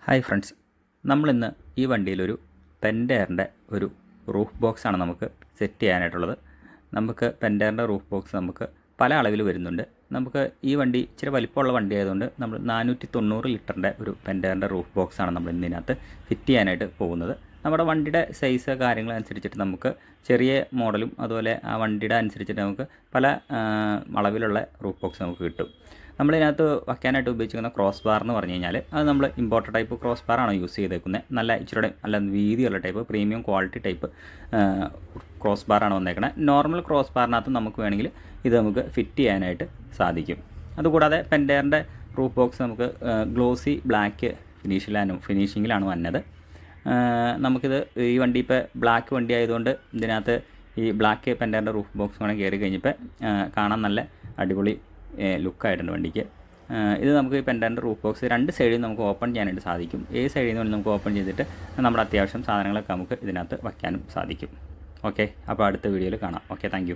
Hi friends, നമ്മളിന്ന് ഈ വണ്ടിയിലൊരു പെൻഡെയറിൻ്റെ ഒരു റൂഫ് ബോക്സാണ് നമുക്ക് സെറ്റ് ചെയ്യാനായിട്ടുള്ളത്. നമുക്ക് പെൻഡെയറിൻ്റെ റൂഫ് ബോക്സ് നമുക്ക് പല അളവിൽ വരുന്നുണ്ട്. നമുക്ക് ഈ വണ്ടി ഇച്ചിരി വലിപ്പമുള്ള വണ്ടി ആയതുകൊണ്ട് നമ്മൾ 490 ലിറ്ററിൻ്റെ ഒരു പെൻഡെയറിൻ്റെ റൂഫ് ബോക്സാണ് നമ്മൾ ഇതിനകത്ത് ഫിറ്റ് ചെയ്യാനായിട്ട് പോകുന്നത്. നമ്മുടെ വണ്ടിയുടെ സൈസ് കാര്യങ്ങളനുസരിച്ചിട്ട് നമുക്ക് ചെറിയ മോഡലും അതുപോലെ ആ വണ്ടിയുടെ അനുസരിച്ചിട്ട് നമുക്ക് പല അളവിലുള്ള റൂഫ് ബോക്സ് നമുക്ക് കിട്ടും. നമ്മളിതിനകത്ത് വയ്ക്കാനായിട്ട് ഉപയോഗിച്ചിരിക്കുന്ന ക്രോസ് ബാർ എന്ന് പറഞ്ഞു കഴിഞ്ഞാൽ അത് നമ്മൾ ഇമ്പോർട്ടഡ് ടൈപ്പ് ക്രോസ് ബാറാണ് യൂസ് ചെയ്തേക്കുന്നത്. നല്ല ഇച്ചിരി നല്ല വീതിയുള്ള type premium quality type cross ബാറാണ് വന്നേക്കുന്നത്. നോർമൽ ക്രോസ് ബാറിനകത്ത് നമുക്ക് വേണമെങ്കിൽ ഇത് നമുക്ക് ഫിറ്റ് ചെയ്യാനായിട്ട് സാധിക്കും. അതുകൂടാതെ പെൻഡെയറിൻ്റെ റൂഫ് ബോക്സ് നമുക്ക് ഗ്ലോസി ബ്ലാക്ക് ഫിനിഷിങ്ങിലാണ് വന്നത്. നമുക്കിത് ഈ വണ്ടി ഇപ്പോൾ ബ്ലാക്ക് വണ്ടി ആയതുകൊണ്ട് ഇതിനകത്ത് ഈ ബ്ലാക്ക് പെൻഡെയറിൻ്റെ റൂഫ് ബോക്സ് വേണമെങ്കിൽ കയറി കഴിഞ്ഞപ്പോൾ കാണാൻ നല്ല അടിപൊളി ലുക്കായിട്ടുണ്ട് വണ്ടിക്ക്. ഇത് നമുക്ക് ഈ പെൻഡെയറിൻ്റെ റൂഫ് ബോക്സ് രണ്ട് സൈഡിൽ നമുക്ക് ഓപ്പൺ ചെയ്യാനായിട്ട് സാധിക്കും. ഏത് സൈഡിൽ നിന്ന് നമുക്ക് ഓപ്പൺ ചെയ്തിട്ട് നമ്മുടെ അത്യാവശ്യം സാധനങ്ങളൊക്കെ നമുക്ക് ഇതിനകത്ത് വയ്ക്കാനും സാധിക്കും. ഓക്കെ, അപ്പോൾ അടുത്ത വീഡിയോയിൽ കാണാം. Okay, thank